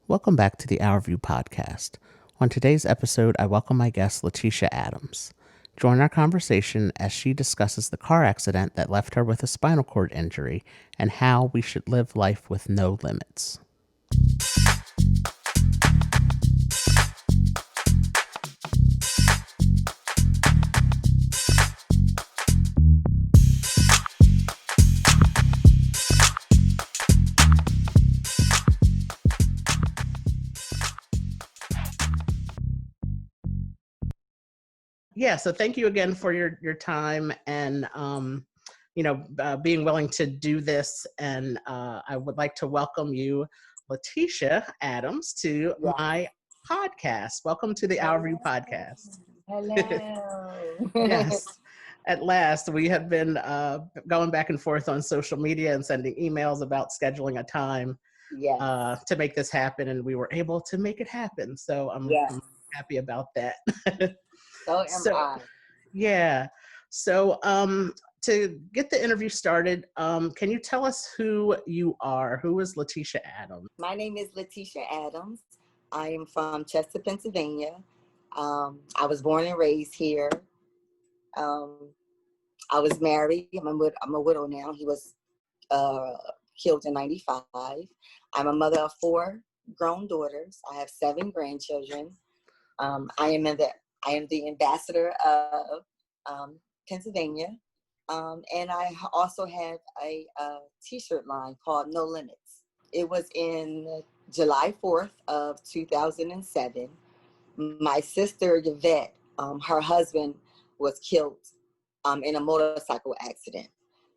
Welcome back to the OurView Podcast. On today's episode, I welcome my guest, Letitia Adams. Join our conversation as she discusses the car accident that left her with a spinal cord injury and how we should live life with no limits. Yeah, so thank you again for your time and being willing to do this. And I would like to welcome you, Letitia Adams, to my podcast. Welcome to the OurView Podcast. Hello. Yes, at last. We have been going back and forth on social media and sending emails about scheduling a time Yes. to make this happen, and we were able to make it happen. So I'm happy about that. So am So, I. yeah. So, to get the interview started, can you tell us who you are? Who is Letitia Adams? My name is Letitia Adams. I am from Chester, Pennsylvania. I was born and raised here. Um, I was married. I'm a widow now. He was killed in 95. I'm a mother of 4 grown daughters. I have 7 grandchildren. I am the ambassador of Pennsylvania. And I also have a t-shirt line called No Limits. It was in July 4th of 2007. My sister, Yvette, her husband was killed in a motorcycle accident.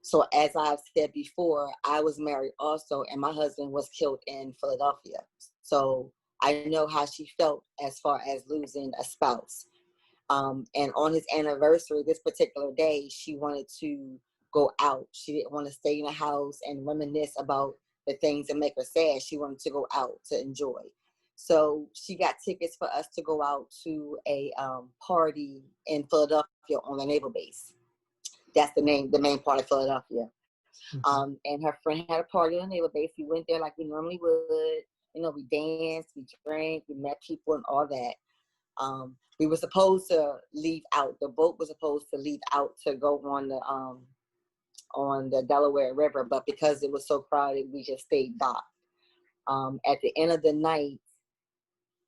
So as I've said before, I was married also, and my husband was killed in Philadelphia. So I know how she felt as far as losing a spouse. And on his anniversary, this particular day, she wanted to go out. She didn't want to stay in the house and reminisce about the things that make her sad. She wanted to go out to enjoy. So she got tickets for us to go out to a party in Philadelphia on the naval base. That's the main part of Philadelphia. Mm-hmm. And her friend had a party on the naval base. We went there like we normally would. You know, we danced, we drank, we met people and all that. We were supposed to leave out. The boat was supposed to leave out to go on the Delaware River, but because it was so crowded, we just stayed docked. At the end of the night,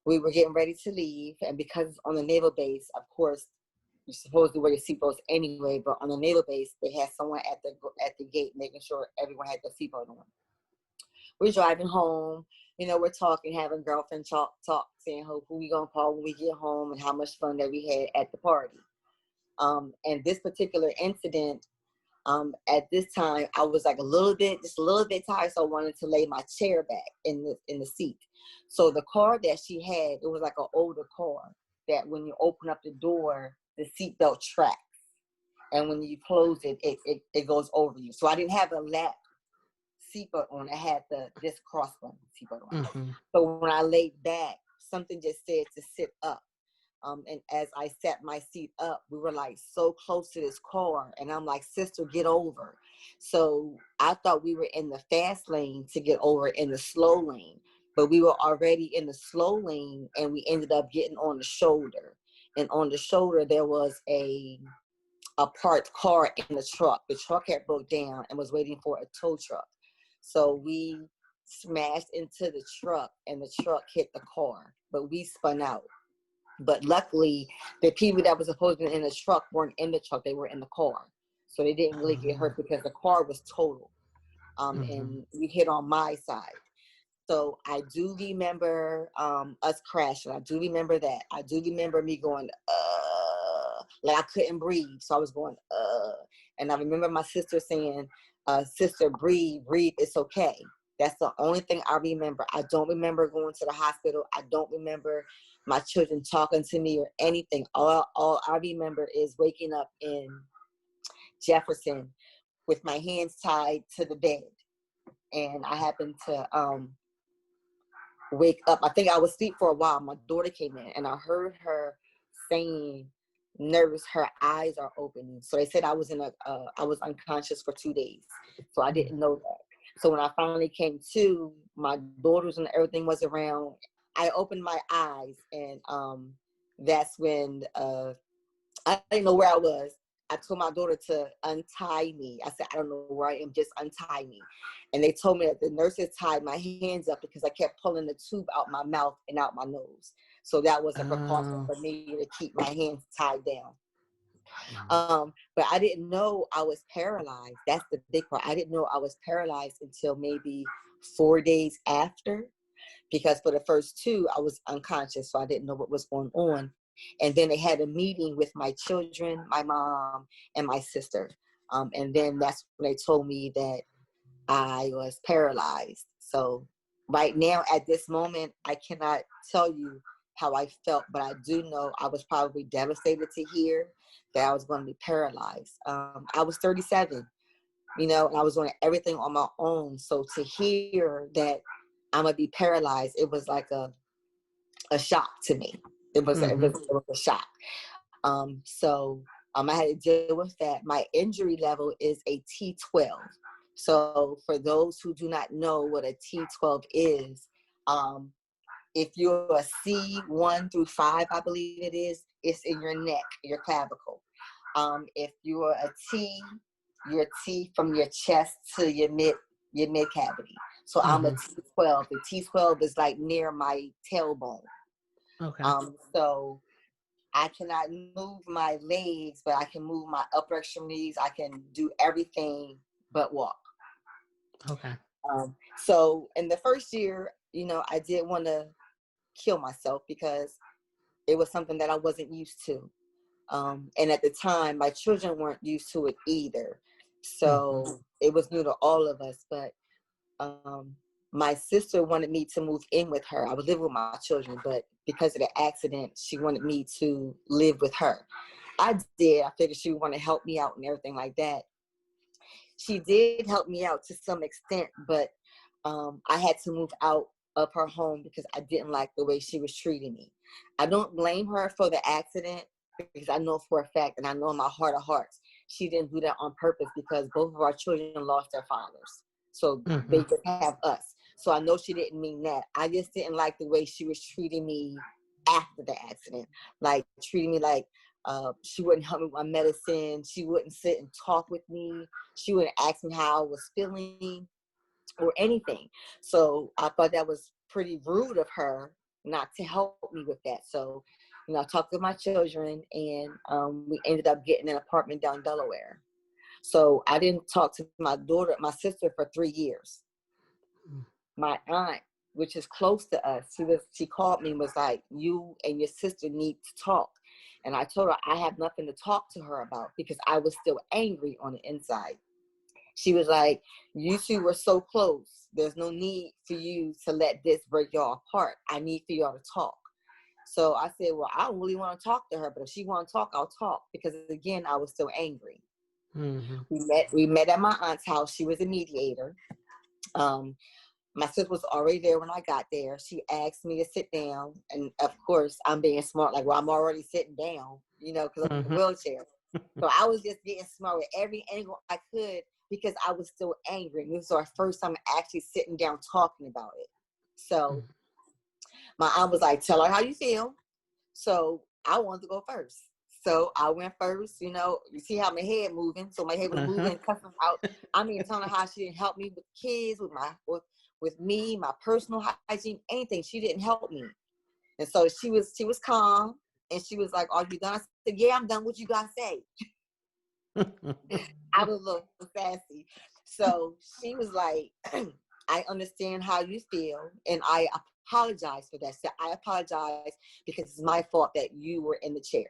we were getting ready to leave, and because on the naval base, of course, you're supposed to wear your seatbelts anyway. But on the naval base, they had someone at the gate making sure everyone had their seatbelt on. We're driving home. You know, we're talking, having girlfriend talk, saying who we gonna call when we get home and how much fun that we had at the party. And this particular incident, at this time, I was like just a little bit tired, so I wanted to lay my chair back in the seat. So the car that she had, it was like an older car that when you open up the door, the seatbelt tracks, and when you close it, it goes over you. So I didn't have a lap seatbelt on. I had this crossbone seatbelt on. Mm-hmm. So when I laid back, something just said to sit up. And as I sat my seat up, we were like so close to this car, and I'm like, sister, get over. So I thought we were in the fast lane to get over in the slow lane, but we were already in the slow lane, and we ended up getting on the shoulder. And on the shoulder, there was a parked car in the truck. The truck had broke down and was waiting for a tow truck. So we smashed into the truck, and the truck hit the car, but we spun out. But luckily, the people that were supposed to be in the truck weren't in the truck. They were in the car. So they didn't really get hurt because the car was total. And we hit on my side. So I do remember us crashing. I do remember that. I do remember me going, like I couldn't breathe. So I was going, and I remember my sister saying, sister, breathe, it's okay. That's the only thing I remember. I don't remember going to the hospital. I don't remember my children talking to me or anything. All I remember is waking up in Jefferson with my hands tied to the bed. And I happened to wake up. I think I was asleep for a while. My daughter came in, and I heard her saying, "Nurse, her eyes are opening." So they said I was I was unconscious for 2 days. So I didn't know that. So when I finally came to, my daughters and everything was around. I opened my eyes, and that's when I didn't know where I was. I told my daughter to untie me. I said, I don't know where I am, just untie me. And they told me that the nurses tied my hands up because I kept pulling the tube out my mouth and out my nose. So that was a precaution for me to keep my hands tied down. But I didn't know I was paralyzed. That's the big part. I didn't know I was paralyzed until maybe 4 days after, because for the first 2, I was unconscious. So I didn't know what was going on. And then they had a meeting with my children, my mom, and my sister. And then that's when they told me that I was paralyzed. So right now, at this moment, I cannot tell you how I felt, but I do know I was probably devastated to hear that I was going to be paralyzed. I was 37, and I was doing everything on my own. So to hear that I'm going to be paralyzed, it was like a shock to me. It was a shock. So I had to deal with that. My injury level is a T12. So for those who do not know what a T12 is, if you're a C1 through 5, I believe it is, it's in your neck, your clavicle. If you're a T, you're a T from your chest to your mid cavity. So I'm a T12. The T12 is like near my tailbone. Okay. So I cannot move my legs, but I can move my upper extremities. I can do everything but walk. Okay. So in the first year, I did want to kill myself because it was something that I wasn't used to. And at the time, my children weren't used to it either. So it was new to all of us. But my sister wanted me to move in with her. I was living with my children, but because of the accident, she wanted me to live with her. I did. I figured she would want to help me out and everything like that. She did help me out to some extent, but I had to move out of her home because I didn't like the way she was treating me. I don't blame her for the accident because I know for a fact, and I know in my heart of hearts, she didn't do that on purpose because both of our children lost their fathers. So they just have us. So I know she didn't mean that. I just didn't like the way she was treating me after the accident, like treating me like she wouldn't help me with my medicine. She wouldn't sit and talk with me. She wouldn't ask me how I was feeling or anything. So I thought that was pretty rude of her not to help me with that. So, I talked to my children, and we ended up getting an apartment down in Delaware. So I didn't talk to my sister for 3 years. My aunt, which is close to us, she called me and was like, you and your sister need to talk. And I told her I have nothing to talk to her about because I was still angry on the inside. She was like, you two were so close. There's no need for you to let this break y'all apart. I need for y'all to talk. So I said, well, I don't really want to talk to her, but if she want to talk, I'll talk. Because again, I was still angry. We met at my aunt's house. She was a mediator. My sister was already there when I got there. She asked me to sit down. And of course, I'm being smart. Like, well, I'm already sitting down, because I'm in a wheelchair. So I was just getting smart with every angle I could because I was still angry. This was our first time actually sitting down talking about it. So my aunt was like, tell her how you feel. So I wanted to go first. So I went first, you see how my head moving. So my head was moving, cussing out. I mean, telling her how she didn't help me with kids, with me, my personal hygiene, anything. She didn't help me. And so she was calm, and she was like, are you done? I said, yeah, I'm done. What you got to say? I was a little sassy. So she was like, I understand how you feel, and I apologize for that. So I apologize because it's my fault that you were in the chair.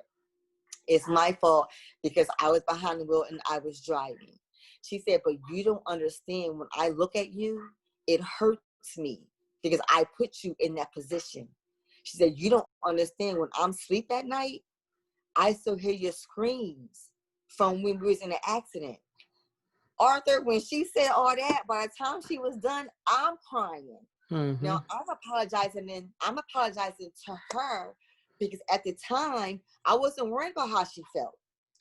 It's my fault because I was behind the wheel and I was driving. She said, but you don't understand. When I look at you, it hurts me because I put you in that position. She said, you don't understand. When I'm asleep at night, I still hear your screams from when we was in an accident. Arthur, when she said all that, by the time she was done, I'm crying. Now I'm apologizing to her because at the time I wasn't worried about how she felt.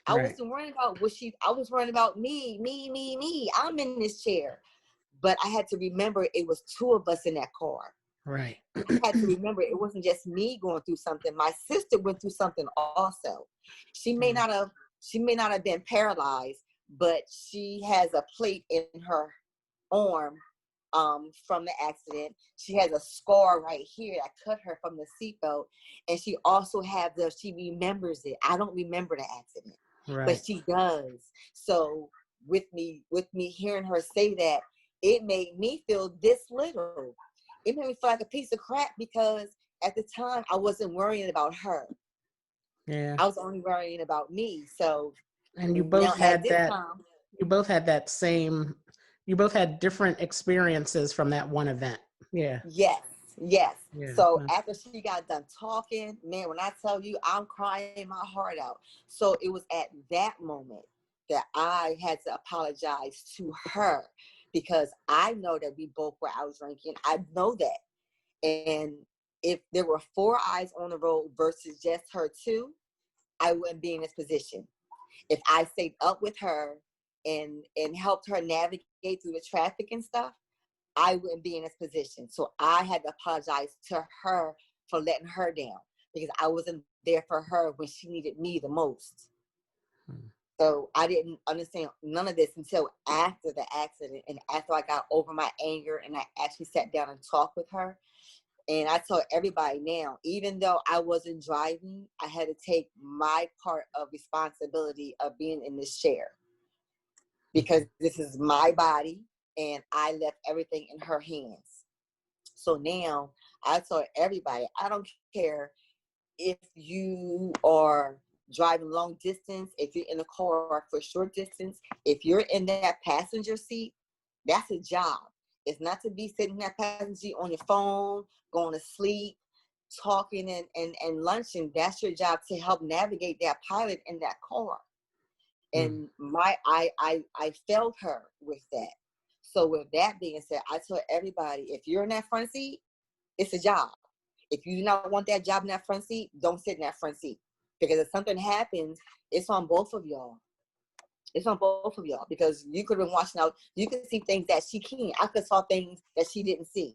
I wasn't worried about I was worried about me. I'm in this chair. but I had to remember it was two of us in that car. Right. I had to remember it wasn't just me going through something. My sister went through something also. She may not have been paralyzed, but she has a plate in her arm from the accident. She has a scar right here that cut her from the seatbelt, and she also she remembers it. I don't remember the accident, but she does. So with me hearing her say that, it made me feel this little. It made me feel like a piece of crap, because at the time I wasn't worrying about her. Yeah. I was only worrying about me. So, and you both had that. You both had that same. You both had different experiences from that one event. Yeah. Yes. Yeah. So after she got done talking, man, when I tell you, I'm crying my heart out. So it was at that moment that I had to apologize to her, because I know that we both were out drinking. I know that. And if there were 4 eyes on the road versus just her 2, I wouldn't be in this position. If I stayed up with her and helped her navigate through the traffic and stuff, I wouldn't be in this position. So I had to apologize to her for letting her down, because I wasn't there for her when she needed me the most. So I didn't understand none of this until after the accident, and after I got over my anger and I actually sat down and talked with her. And I tell everybody now, even though I wasn't driving, I had to take my part of responsibility of being in this chair, because this is my body and I left everything in her hands. So now I tell everybody, I don't care if you are driving long distance, if you're in a car for short distance, if you're in that passenger seat, that's a job. It's not to be sitting in that passenger seat on your phone, going to sleep, talking and lunching. That's your job, to help navigate that pilot in that car. And I failed her with that. So with that being said, I tell everybody, if you're in that front seat, it's a job. If you do not want that job in that front seat, don't sit in that front seat. Because if something happens, it's on both of y'all. It's on both of y'all, because you could have been watching out. You could see things that she can't. I could saw things that she didn't see.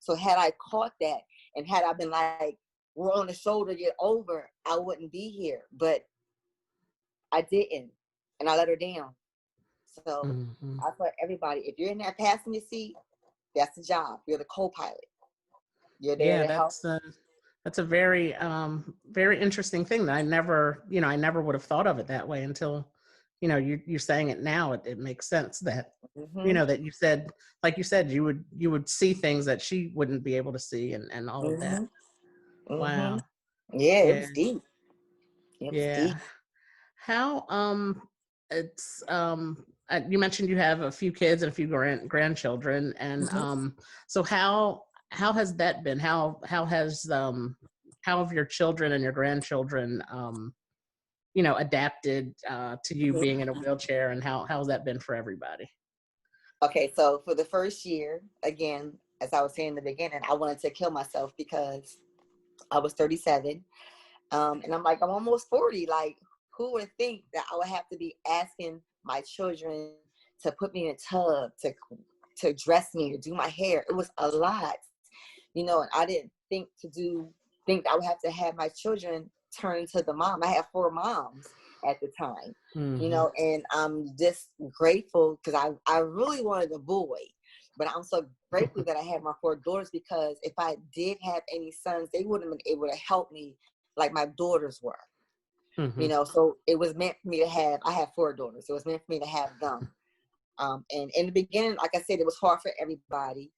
So had I caught that, and had I been like, we're on the shoulder, get over, I wouldn't be here. But I didn't, and I let her down. So I tell everybody, if you're in that passenger seat, that's the job. You're the co-pilot. You're there to help. That's a very very interesting thing that I never would have thought of it that way until you're saying it now. It makes sense that that you said, like you said, you would see things that she wouldn't be able to see, and all of that. Wow. Yeah, it was deep. It was deep. How it's you mentioned you have a few kids and a few grandchildren, and so how has that been? How have your children and your grandchildren adapted to you being in a wheelchair, and how has that been for everybody? Okay, so for the first year, again, as I was saying in the beginning, I wanted to kill myself because I was 37. And I'm like, I'm almost 40. Like, who would think that I would have to be asking my children to put me in a tub, to dress me, to do my hair? It was a lot, and I didn't think that I would have to have my children turn into the mom. I had 4 moms at the time, and I'm just grateful, because I really wanted a boy, but I'm so grateful that I had my 4 daughters, because if I did have any sons, they wouldn't have been able to help me like my daughters were. So it was meant for me to have, I have 4 daughters. So it was meant for me to have them. And in the beginning, like I said, it was hard for everybody.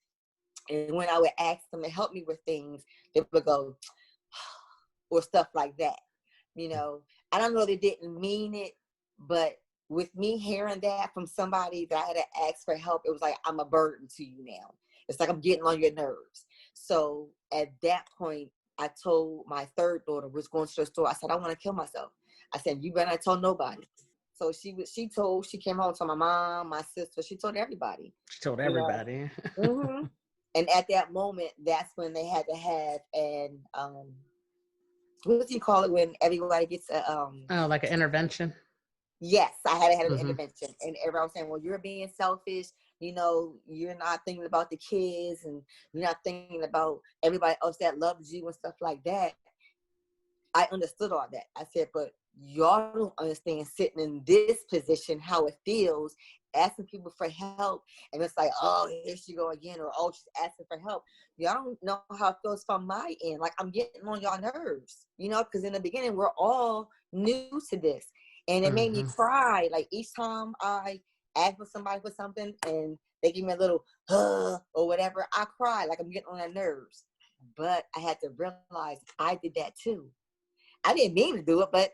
And when I would ask them to help me with things, they would go, or stuff like that. I don't know, they didn't mean it, but with me hearing that from somebody that I had to ask for help, it was like, I'm a burden to you now. It's like I'm getting on your nerves. So at that point, I told my 3rd daughter, was going to the store, I said, I want to kill myself. I said, you better not tell nobody. So she came home to my mom, my sister, she told everybody. She told everybody. And at that moment, that's when they had to have an, what do you call it when everybody gets a, like an intervention? Yes, I had to have an intervention. And everybody was saying, well, you're being selfish. you know, you're not thinking about the kids and you're not thinking about everybody else that loves you and stuff like that. I understood all that. I said, but y'all don't understand sitting in this position, how it feels, asking people for help. And it's like, oh, here she go again. Or, oh, she's asking for help. Y'all don't know how it feels from my end. Like, I'm getting on y'all nerves, you know, because in the beginning, we're all new to this. And it made me cry. Like, each time I ask for somebody for something and they give me a little, or whatever, I cry. Like, I'm getting on their nerves. But I had to realize I did that too. I didn't mean to do it, but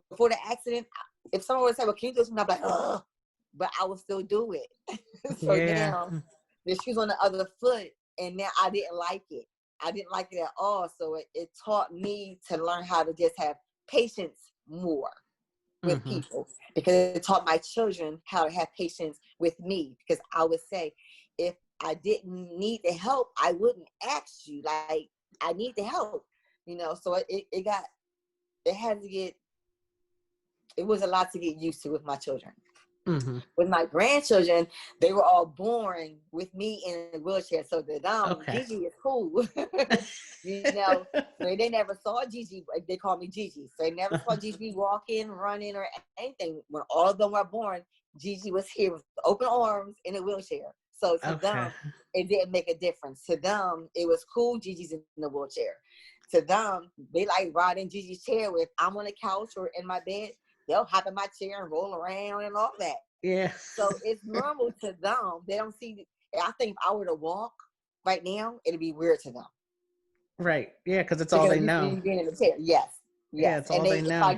before the accident, if someone would say, well, can you do something? I'm like, ugh, but I would still do it. So now the shoe's on the other foot, and now I didn't like it. I didn't like it at all. So it taught me to learn how to just have patience more with people, because it taught my children how to have patience with me. Because I would say, if I didn't need the help, I wouldn't ask you. Like, I need the help, you know. So it was a lot to get used to with my children. With my grandchildren, they were all born with me in a wheelchair. So Gigi is cool. You know, so they never saw Gigi. They call me Gigi. So they never saw Gigi walking, running, or anything. When all of them were born, Gigi was here with open arms in a wheelchair. So to them, it didn't make a difference. To them, it was cool, Gigi's in the wheelchair. To them, they like riding Gigi's chair with, I'm on the couch or in my bed. They'll hop in my chair and roll around and all that. Yeah. So it's normal to them. They don't see, I think if I were to walk right now, it'd be weird to them. Right. Yeah, because it's all they know. Being in the chair. Yes. Yeah, it's all they know.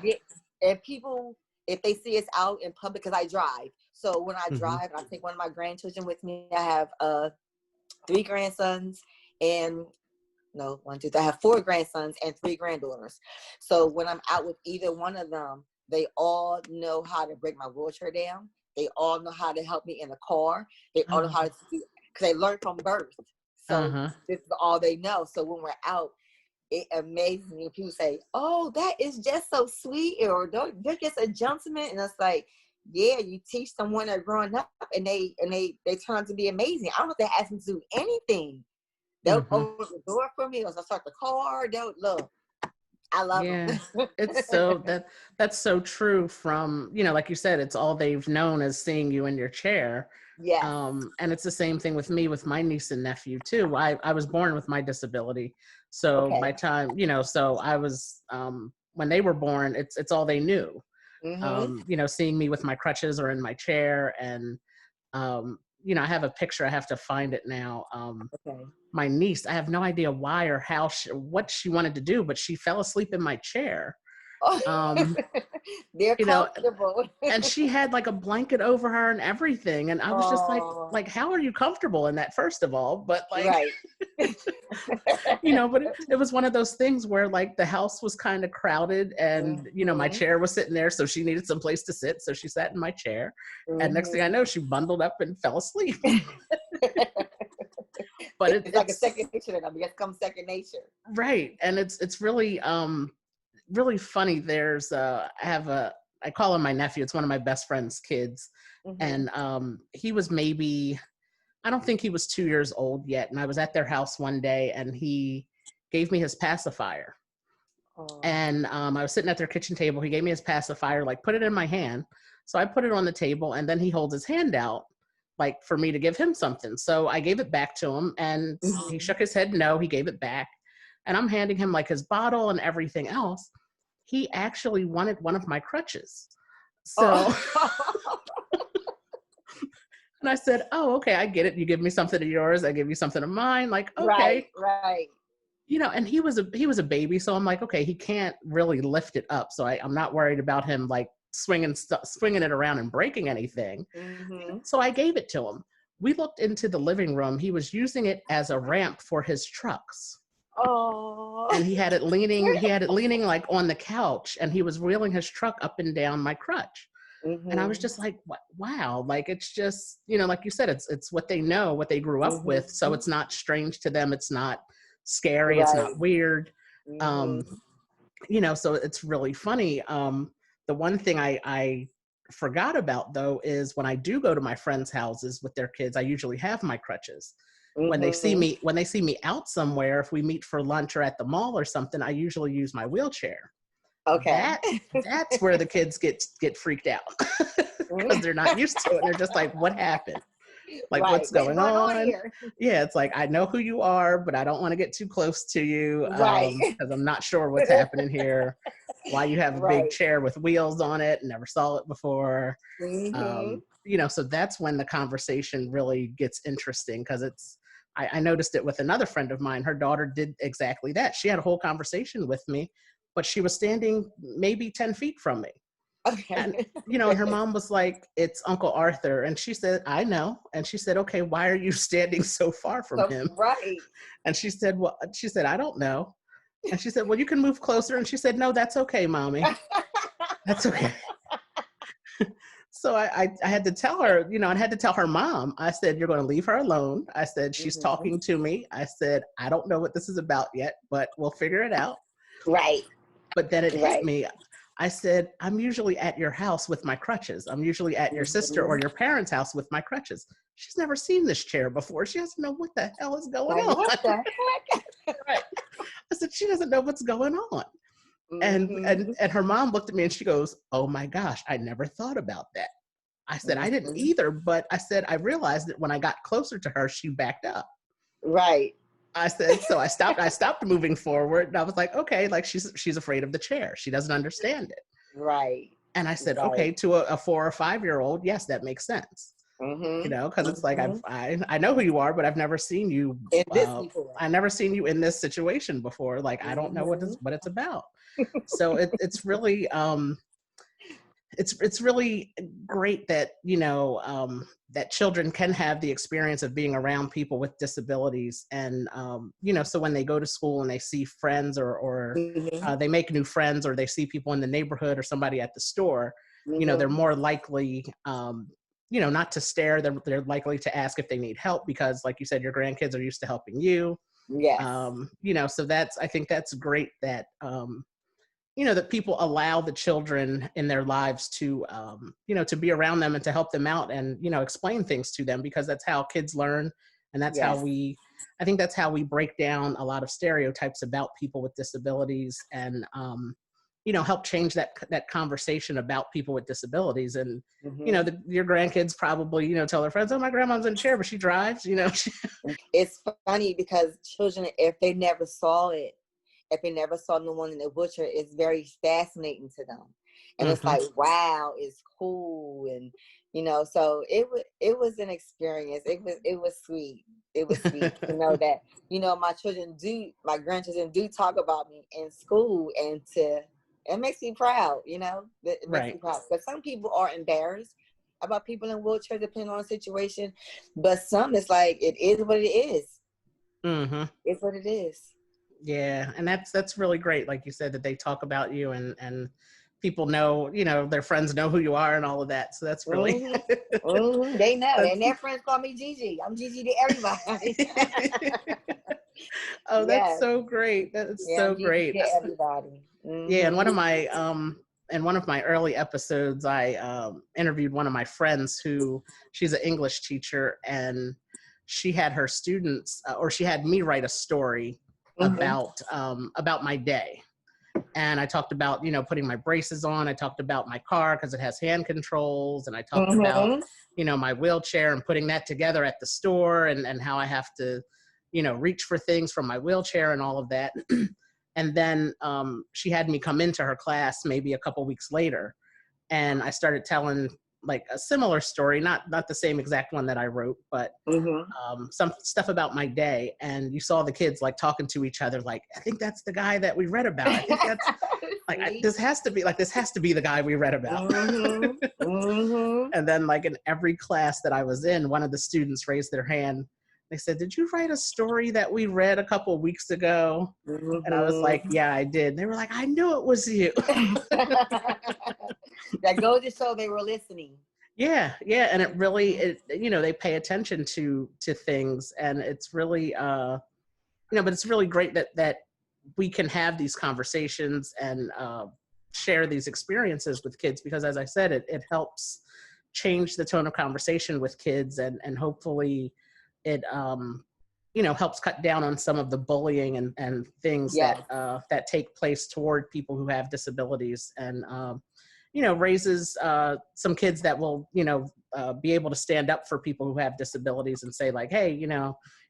If they see us out in public, because I drive. So when I drive, I take one of my grandchildren with me. I have 3 grandsons and I have 4 grandsons and 3 granddaughters. So when I'm out with either one of them, they all know how to break my wheelchair down. They all know how to help me in the car. They all know how to do, because they learned from birth. So this is all they know. So when we're out, it amazes me when people say, oh, that is just so sweet, or they're just a gentleman. And it's like, yeah, you teach someone that growing up and they turn out to be amazing. I don't have to ask them to do anything. They'll open the door for me, or they'll start the car. They'll look. I love them. It's so that's so true. From, you know, like you said, it's all they've known is seeing you in your chair. Yeah. And it's the same thing with me, with my niece and nephew too. I was born with my disability, so by time, you know, so I was when they were born, it's all they knew. You know, seeing me with my crutches or in my chair, and you know, I have a picture. I have to find it now. My niece, I have no idea why or how what she wanted to do, but she fell asleep in my chair. They're comfortable. And she had like a blanket over her and everything. And I was just like, how are you comfortable in that, first of all? But like, you know, but it was one of those things where like the house was kind of crowded, and, you know, my chair was sitting there. So she needed some place to sit. So she sat in my chair. And next thing I know, she bundled up and fell asleep. But it's like a second nature. It becomes second nature. Right. And it's really, really funny. There's I call him my nephew. It's one of my best friend's kids. And he was maybe, I don't think he was 2 years old yet. And I was at their house one day and he gave me his pacifier. And I was sitting at their kitchen table. He gave me his pacifier, like put it in my hand. So I put it on the table, and then he holds his hand out like for me to give him something. So I gave it back to him, and he shook his head no. He gave it back. And I'm handing him like his bottle and everything else. He actually wanted one of my crutches. So, and I said, oh, okay, I get it. You give me something of yours, I give you something of mine. Like, okay. Right. You know, and he was a baby. So I'm like, okay, he can't really lift it up. So I'm not worried about him like swinging it around and breaking anything. So I gave it to him. We looked into the living room. He was using it as a ramp for his trucks. And he had it leaning like on the couch, and he was wheeling his truck up and down my crutch. And I was just like, wow, like, it's just, you know, like you said, it's what they know, what they grew up with. So it's not strange to them. It's not scary. It's not weird. You know, so it's really funny. The one thing I forgot about though is when I do go to my friends' houses with their kids, I usually have my crutches. When they see me out somewhere, if we meet for lunch or at the mall or something, I usually use my wheelchair. Okay. That's where the kids get freaked out because they're not used to it. And they're just like, what happened? Like, right. what's going on? Here? Yeah, it's like, I know who you are, but I don't want to get too close to you right. because I'm not sure what's happening here. Why you have a big chair with wheels on it, never saw it before. So that's when the conversation really gets interesting because I noticed it with another friend of mine. Her daughter did exactly that. She had a whole conversation with me, but she was standing maybe 10 feet from me. Okay. And, and her mom was like, it's Uncle Arthur. And she said, I know. And she said, okay, why are you standing so far from him? Right. And she said, I don't know. And she said, well, you can move closer. And she said, no, that's okay, mommy. That's okay. So I had to tell her, I had to tell her mom, I said, you're going to leave her alone. I said, she's talking to me. I said, I don't know what this is about yet, but we'll figure it out. Right. But then it hit me. I said, I'm usually at your house with my crutches. I'm usually at your sister or your parents' house with my crutches. She's never seen this chair before. She doesn't know what the hell is going on. What the heck? Right. I said, she doesn't know what's going on. And her mom looked at me and she goes, oh my gosh, I never thought about that. I said, I didn't either, but I said, I realized that when I got closer to her, she backed up. Right. I said, so I stopped moving forward. And I was like, okay, like she's afraid of the chair. She doesn't understand it. Right. And I said, okay, to a 4 or 5 year old, yes, that makes sense. Because it's like, I know who you are, but I've never seen you. I've never seen you in this situation before. Like, I don't know what it's about. So it's really, it's really great that, that children can have the experience of being around people with disabilities. And, so when they go to school and they see friends or they make new friends or they see people in the neighborhood or somebody at the store, they're more likely, not to stare. They're likely to ask if they need help because, like you said, your grandkids are used to helping you. Yes. So I think that's great that, that people allow the children in their lives to, to be around them and to help them out and, explain things to them because that's how kids learn. And that's how I think that's how we break down a lot of stereotypes about people with disabilities and, help change that conversation about people with disabilities. And, your grandkids probably, tell their friends, oh, my grandma's in a chair, but she drives, It's funny because children, if they never saw no one in a wheelchair, it's very fascinating to them. And it's like, wow, it's cool. And, so it was an experience. It was sweet. It was sweet to know that, my grandchildren do talk about me in school and it makes me proud, it makes me proud. But some people are embarrassed about people in wheelchairs depending on the situation. But some, it's like, it is what it is. It's what it is. Yeah, and that's really great. Like you said, that they talk about you and people know, their friends know who you are and all of that. So that's really They know. And their friends call me Gigi. I'm Gigi to everybody. Oh, that's so great. That's so Gigi great. To everybody. Yeah, and one of my early episodes, I interviewed one of my friends she's an English teacher, and she had her students, or she had me write a story about my day. And I talked about, putting my braces on. I talked about my car because it has hand controls. And I talked about, my wheelchair and putting that together at the store and how I have to, reach for things from my wheelchair and all of that. And then she had me come into her class maybe a couple weeks later. And I started telling like a similar story, not the same exact one that I wrote, but some stuff about my day. And you saw the kids like talking to each other, like, I think that's the guy that we read about. I think that's like, this has to be the guy we read about. And then like in every class that I was in, one of the students raised their hand. They said, did you write a story that we read a couple of weeks ago? And I was like, yeah, I did. They were like, I knew it was you. That goes to show they were listening. Yeah. And it really, they pay attention to things. And it's really, but it's really great that we can have these conversations and, share these experiences with kids, because as I said, it helps change the tone of conversation with kids, and hopefully it helps cut down on some of the bullying and things Yes. that take place toward people who have disabilities, and raises some kids that will be able to stand up for people who have disabilities and say, like, hey,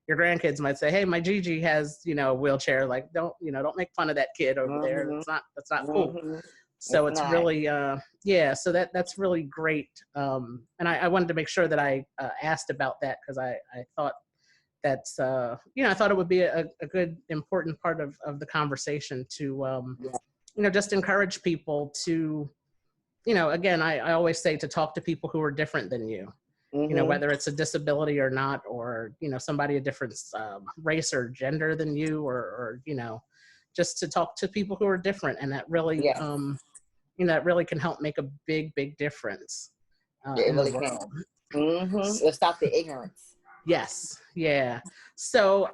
your grandkids might say, hey, my Gigi has a wheelchair, like, don't make fun of that kid over there. Mm-hmm. That's not cool. Mm-hmm. So it's really so that's really great. And I wanted to make sure that I asked about that, because I thought that's I thought it would be a good important part of the conversation to just encourage people to again, I always say to talk to people who are different than you. Mm-hmm. Whether it's a disability or not, or somebody a different race or gender than you, or just to talk to people who are different, and that really that really can help make a big difference It in the really world. can. Mm-hmm. It'll stop the ignorance. Yes. Yeah. So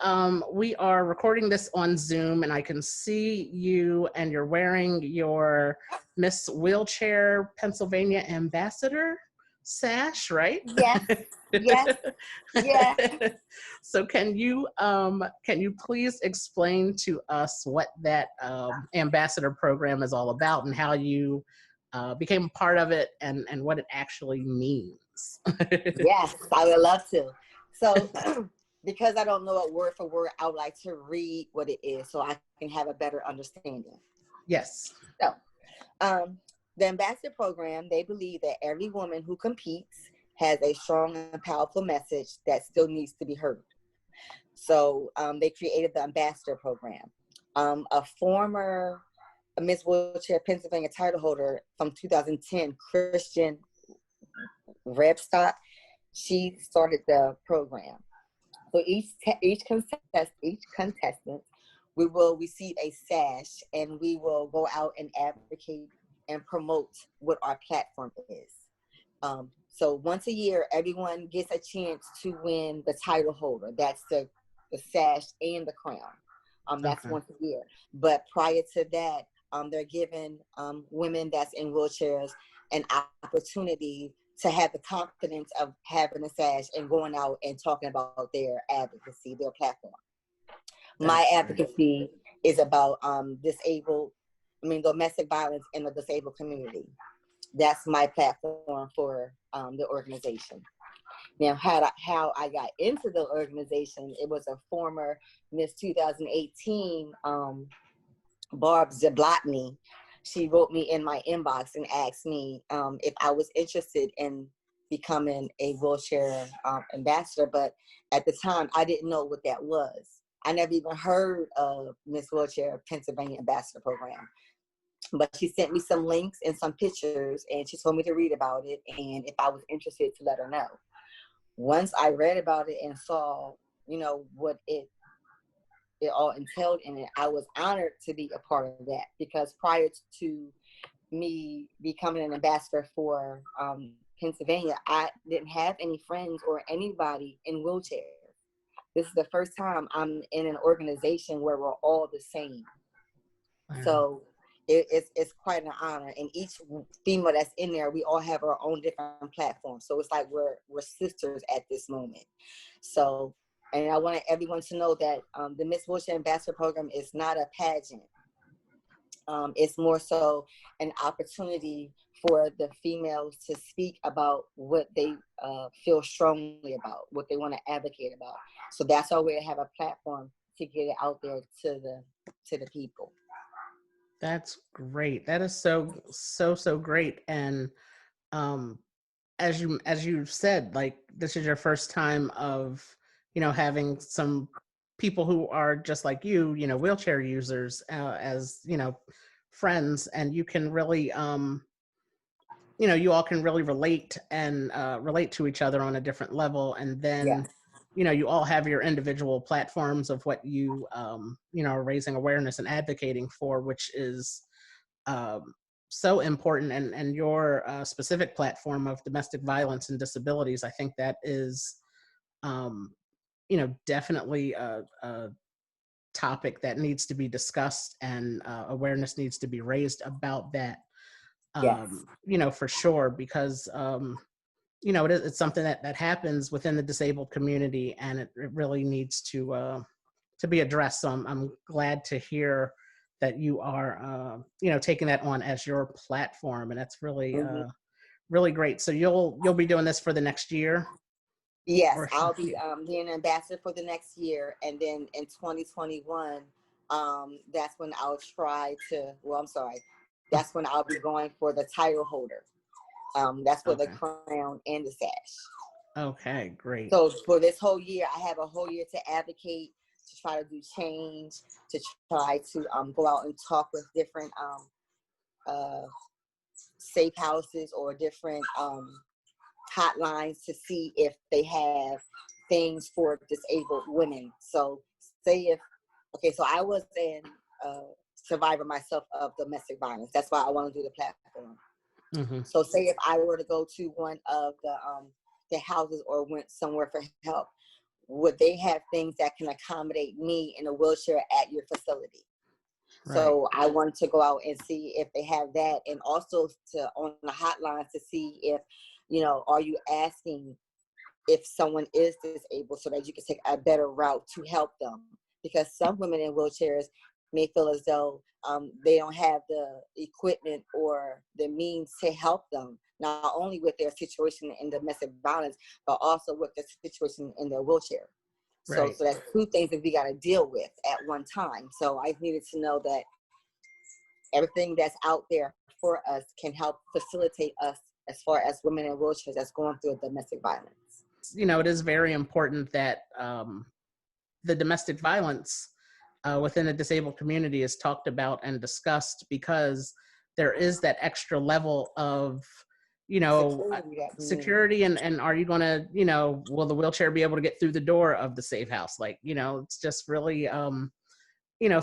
we are recording this on Zoom, and I can see you, and you're wearing your Miss Wheelchair Pennsylvania Ambassador sash, right? Yes. Yes. Yes. So can you please explain to us what that ambassador program is all about, and how you became a part of it, and what it actually means? Yes, I would love to. So, because I don't know it word for word, I would like to read what it is so I can have a better understanding. Yes. So, the ambassador program, they believe that every woman who competes has a strong and powerful message that still needs to be heard. So, they created the ambassador program. A former Miss Wheelchair Pennsylvania title holder from 2010, Christian Rebstock, she started the program. So each contestant, we will receive a sash, and we will go out and advocate and promote what our platform is. So once a year, everyone gets a chance to win the title holder. That's the sash and the crown. That's Okay. once a year. But prior to that, they're giving women that's in wheelchairs an opportunity to have the confidence of having a sash and going out and talking about their advocacy, their platform. My advocacy is about domestic violence in the disabled community. That's my platform for the organization. Now, how I got into the organization, it was a former Miss 2018, Barb Zablotny. She wrote me in my inbox and asked me if I was interested in becoming a wheelchair ambassador. But at the time, I didn't know what that was. I never even heard of Miss Wheelchair Pennsylvania Ambassador Program. But she sent me some links and some pictures, and she told me to read about it, and if I was interested, to let her know. Once I read about it and saw, what it all entailed in it, I was honored to be a part of that, because prior to me becoming an ambassador for Pennsylvania, I didn't have any friends or anybody in wheelchairs. This is the first time I'm in an organization where we're all the same. Wow. So it's quite an honor. And each female that's in there, we all have our own different platforms. So it's like we're sisters at this moment. So, and I want everyone to know that the Miss Wheelchair Ambassador Program is not a pageant. It's more so an opportunity for the females to speak about what they feel strongly about, what they want to advocate about. So that's our way to have a platform to get it out there to the people. That's great. That is so great. And as you said, like, this is your first time of having some people who are just like you, wheelchair users, as friends, and you can really you all can really relate and relate to each other on a different level. And then you all have your individual platforms of what you are raising awareness and advocating for, which is so important. And your specific platform of domestic violence and disabilities, I think that is definitely a topic that needs to be discussed, and awareness needs to be raised about that. Yes. For sure, because it's something that happens within the disabled community, and it really needs to be addressed. So I'm glad to hear that you are taking that on as your platform, and that's really Mm-hmm. really great. So you'll be doing this for the next year? Yes, I'll be being an ambassador for the next year, and then in 2021, that's when I'll try to. Well, I'm sorry, that's when I'll be going for the title holder. That's for the crown and the sash. Okay, great. So for this whole year, I have a whole year to advocate, to try to do change, to try to go out and talk with different safe houses or different hotlines to see if they have things for disabled women. So so I was a survivor myself of domestic violence. That's why I want to do the platform. Mm-hmm. So say if I were to go to one of the houses or went somewhere for help, would they have things that can accommodate me in a wheelchair at your facility? Right. So I wanted to go out and see if they have that, and also to on the hotlines to see if, are you asking if someone is disabled so that you can take a better route to help them? Because some women in wheelchairs may feel as though they don't have the equipment or the means to help them, not only with their situation in domestic violence, but also with the situation in their wheelchair. Right. So that's two things that we got to deal with at one time. So I needed to know that everything that's out there for us can help facilitate us as far as women in wheelchairs that's going through domestic violence. It is very important that the domestic violence within the disabled community is talked about and discussed, because there is that extra level of security and are you going to, will the wheelchair be able to get through the door of the safe house? Like, it's just really,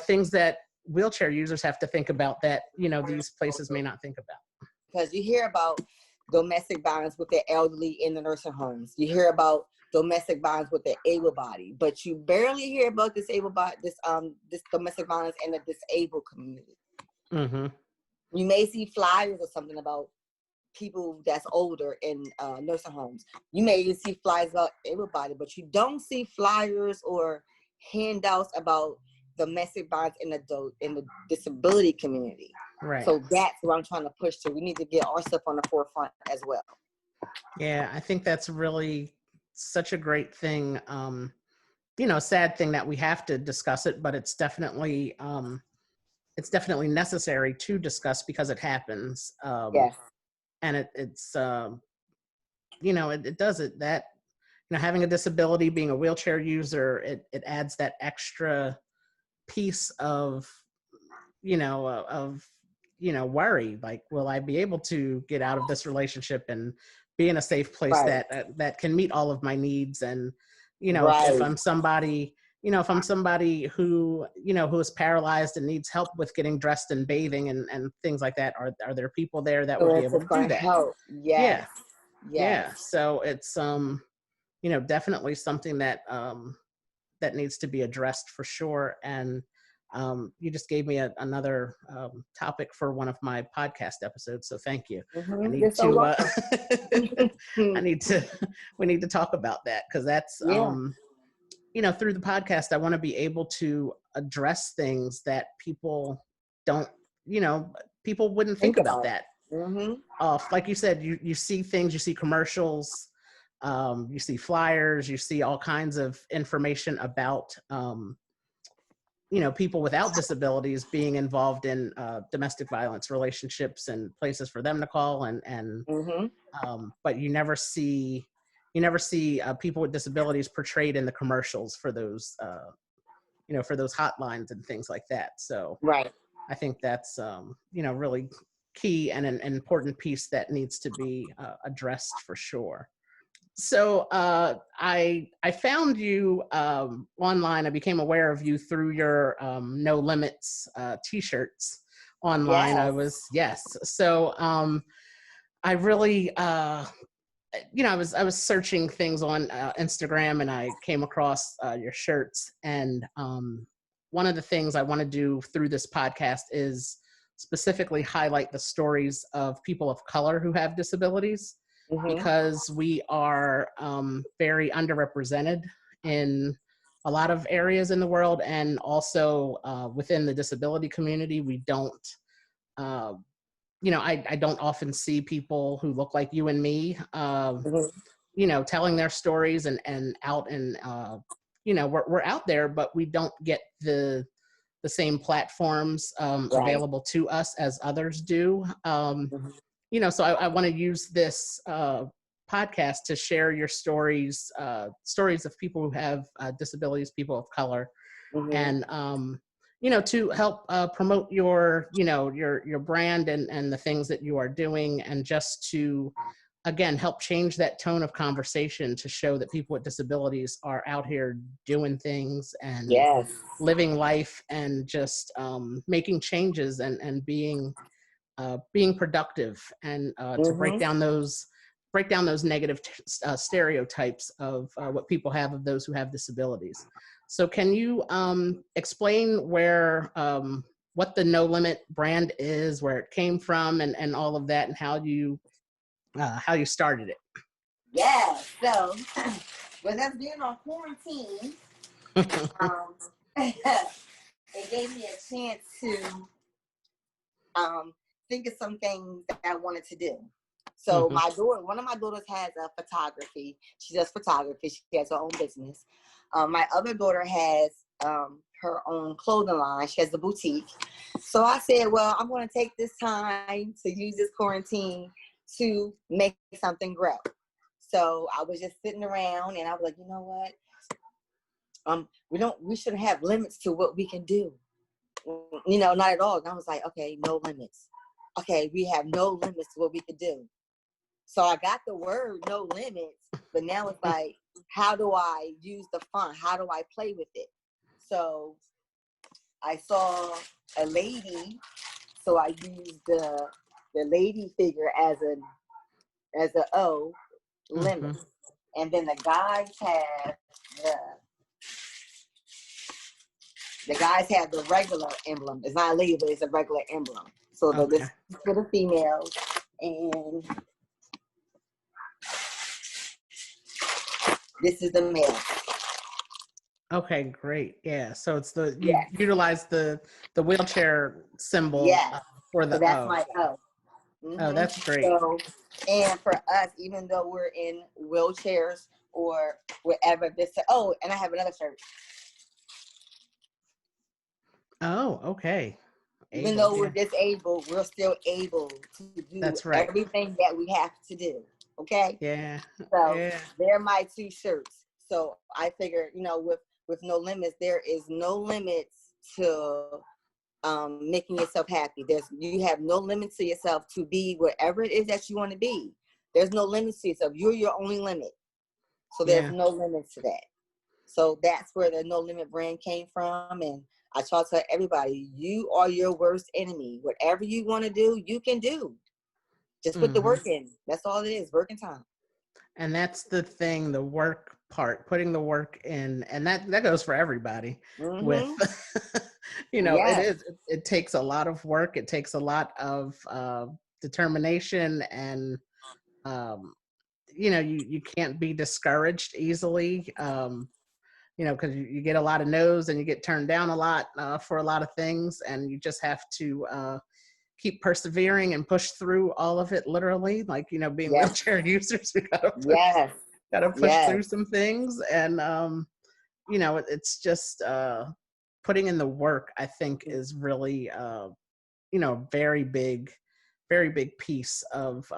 things that wheelchair users have to think about that, these places may not think about. Because you hear about domestic violence with the elderly in the nursing homes. You hear about domestic violence with the able-bodied, but you barely hear about this domestic violence in the disabled community. Mm-hmm. You may see flyers or something about people that's older in nursing homes. You may even see flyers about able-bodied, but you don't see flyers or handouts about domestic violence in the disability community. Right. So that's what I'm trying to push to. We need to get our stuff on the forefront as well. Yeah, I think that's really such a great thing. Sad thing that we have to discuss it, but it's definitely necessary to discuss because it happens. Yes. And it does it that, having a disability, being a wheelchair user, it adds that extra piece of, worry, like, will I be able to get out of this relationship and be in a safe place that can meet all of my needs? And, if I'm somebody, who, who is paralyzed and needs help with getting dressed and bathing and things like that, are there people there that would be able to do that? Help. Yes. Yeah. So it's, definitely something that, that needs to be addressed for sure. And you just gave me another topic for one of my podcast episodes, so thank you. Mm-hmm. We need to talk about that, because that's through the podcast I want to be able to address things that people don't, people wouldn't think about that. Mm-hmm. Like you said, you see things, you see commercials, you see flyers, you see all kinds of information about people without disabilities being involved in domestic violence relationships and places for them to call, and mm-hmm. But you never see people with disabilities portrayed in the commercials for those for those hotlines and things like that. So I think that's really key and an important piece that needs to be addressed for sure. So I found you online. I became aware of you through your No Limits t-shirts online. Yes. So I really I was searching things on Instagram, and I came across your shirts, and one of the things I want to do through this podcast is specifically highlight the stories of people of color who have disabilities, because we are very underrepresented in a lot of areas in the world, and also within the disability community. We don't, I don't often see people who look like you and me, telling their stories and out and, we're out there, but we don't get the same platforms available to us as others do. So I want to use this podcast to share your stories, stories of people who have disabilities, people of color, and to help promote your brand and the things that you are doing, and just to again help change that tone of conversation to show that people with disabilities are out here doing things and living life, and just making changes and being productive, and to break down those negative stereotypes of what people have of those who have disabilities. So can you explain what the No Limit brand is, where it came from, and all of that, and how you started it? Yeah. So with us being on quarantine, it gave me a chance to think of some things that I wanted to do. So one of my daughters has a photography. She does photography. She has her own business. My other daughter has her own clothing line. She has a boutique. So I said, well, I'm going to take this time to use this quarantine to make something grow. So I was just sitting around, and I was like, you know what? We shouldn't have limits to what we can do. Not at all. And I was like, okay, no limits. Okay, we have no limits to what we could do. So I got the word no limits, but now it's like, how do I use the font? How do I play with it? So I saw a lady, so I used the lady figure as a O, limit. And then the guys have the regular emblem. It's not a lady, but it's a regular emblem. So this is for the females, and this is the male. Okay, great. Yeah. So it's you utilize the wheelchair symbol for the so that's O. my O. Oh, that's great. So, and for us, even though we're in wheelchairs or wherever, and I have another shirt. Oh, okay. Even though we're disabled, we're still able to do everything that we have to do. Okay? Yeah. So they're my two shirts. So I figure, with no limits, there is no limits to making yourself happy. You have no limits to yourself to be whatever it is that you want to be. There's no limits to yourself. You're your only limit. So there's no limits to that. So that's where the No Limit brand came from. And I try to tell everybody, you are your worst enemy. Whatever you want to do, you can do. Just put the work in. That's all it is, work and time. And that's the thing, the work part, putting the work in. And that goes for everybody with, it takes a lot of work. It takes a lot of determination, and, you can't be discouraged easily. Because you get a lot of no's and you get turned down a lot for a lot of things, and you just have to keep persevering and push through all of it, literally. Like, being wheelchair users, we gotta push through some things, and it's just putting in the work, I think, is really very big piece of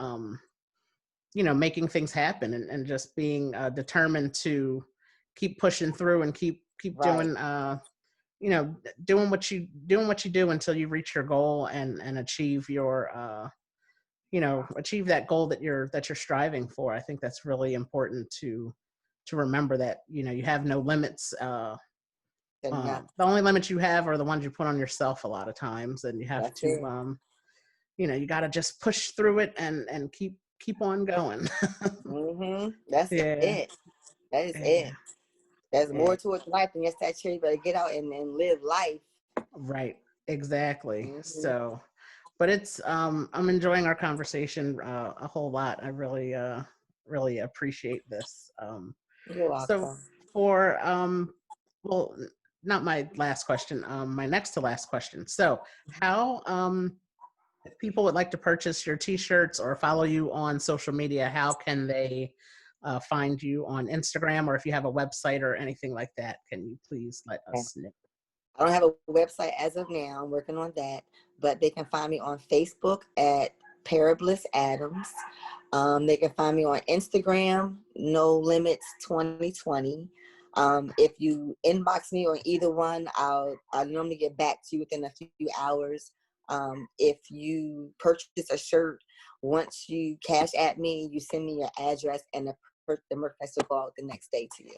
making things happen, and just being determined to keep pushing through and keep doing doing what you do until you reach your goal and achieve your achieve that goal that you're striving for. I think that's really important to remember, that you have no limits. The only limits you have are the ones you put on yourself a lot of times, and you have you got to just push through it and keep on going. That's it. That is it. There's more to it than life than just that you better get out and live life. Right. Exactly. Mm-hmm. So, but it's I'm enjoying our conversation a whole lot. I really appreciate this. You're So welcome. for well, not my last question, my next to last question. So how if people would like to purchase your t-shirts or follow you on social media, how can they find you on Instagram, or if you have a website or anything like that, can you please let us know? I don't have a website as of now. I'm working on that, but they can find me on Facebook at Letitia Adams. They can find me on Instagram, No Limits 2020. If you inbox me on either one, I'll normally get back to you within a few hours. If you purchase a shirt, once you cash at me, you send me your address, and the merchandise will go out the next day to you.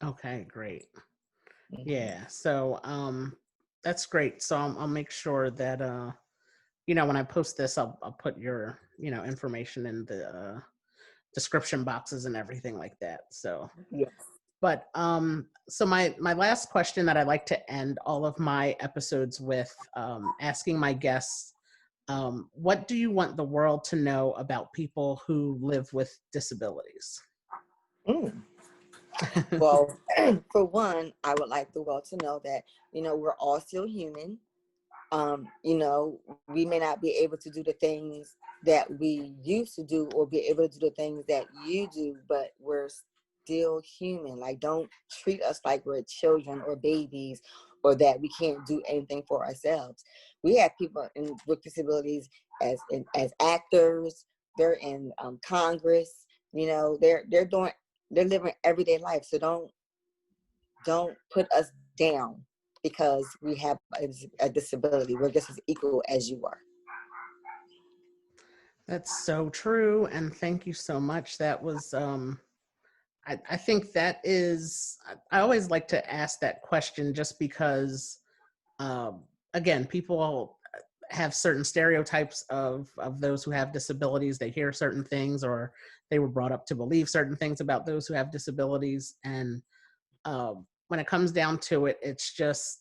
Okay, great. Mm-hmm. Yeah, so that's great. So I'll make sure that when I post this, I'll put your information in the description boxes and everything like that. So Yes. but so my last question that I like to end all of my episodes with, asking my guests, what do you want the world to know about people who live with disabilities? Mm. Well, for one, I would like the world to know that, we're all still human. We may not be able to do the things that we used to do or be able to do the things that you do, but we're still human. Like, don't treat us like we're children or babies, or that we can't do anything for ourselves. We have people with disabilities as actors. They're in Congress. They're living everyday life. So don't put us down because we have a disability. We're just as equal as you are. That's so true, and thank you so much. That was I think that is, I always like to ask that question just because again, people have certain stereotypes of those who have disabilities. They hear certain things, or they were brought up to believe certain things about those who have disabilities. And when it comes down to it, it's just,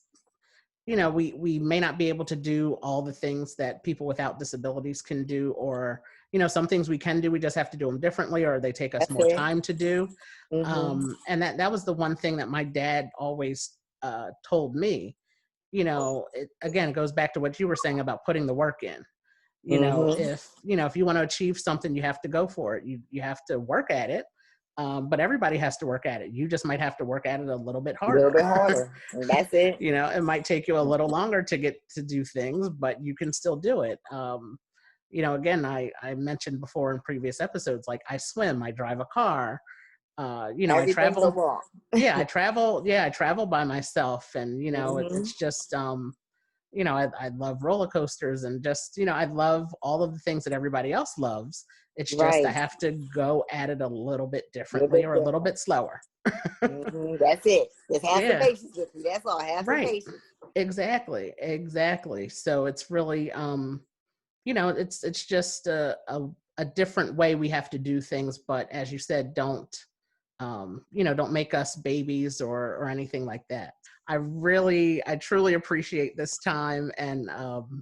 we may not be able to do all the things that people without disabilities can do, or, some things we can do, we just have to do them differently, or they take us That's more it. time to do. Mm-hmm. And that was the one thing that my dad always told me. It goes back to what you were saying about putting the work in. Mm-hmm. If you want to achieve something, you have to go for it. You have to work at it. But everybody has to work at it. You just might have to work at it a little bit A little harder. bit harder. That's it. It might take you a little longer to get to do things, but you can still do it. Again, I mentioned before in previous episodes, like I swim, I drive a car, I Everything go travel. wrong. I travel by myself, and Mm-hmm. it's just I love roller coasters, and just I love all of the things that everybody else loves. It's just I Right. have to go at it a little bit A little differently, bit or a little different. bit slower. Mm-hmm. That's it. Just have some Yeah, patience with me. That's all. Have some right. patience. Exactly. So it's really it's just a different way we have to do things, but as you said, don't make us babies or anything like that. I truly appreciate this time, and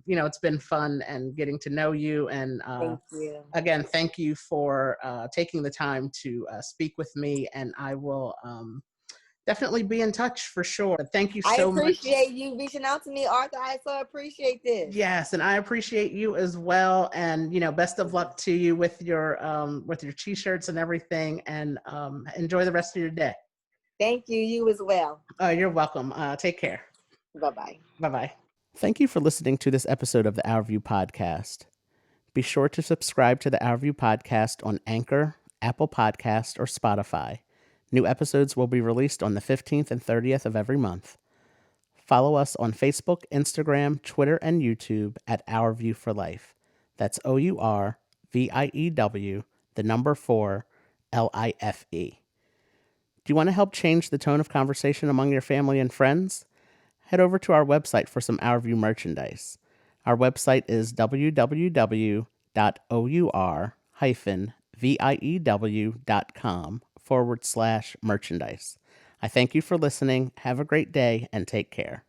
it's been fun and getting to know you. And Thank you. again, thank you for taking the time to speak with me, and I will definitely be in touch for sure. Thank you I so much. appreciate you reaching out to me, Arthur. I so appreciate this. Yes, and I appreciate you as well. And best of luck to you with your t-shirts and everything. And enjoy the rest of your day. Thank you. You as well. You're welcome. Take care. Bye-bye. Bye-bye. Thank you for listening to this episode of the OurView Podcast. Be sure to subscribe to the OurView Podcast on Anchor, Apple Podcast, or Spotify. New episodes will be released on the 15th and 30th of every month. Follow us on Facebook, Instagram, Twitter, and YouTube at OurView for Life. That's OurView, the number 4, LIFE. Do you want to help change the tone of conversation among your family and friends? Head over to our website for some OurView merchandise. Our website is www.our-view.com/merchandise. I thank you for listening. Have a great day and take care.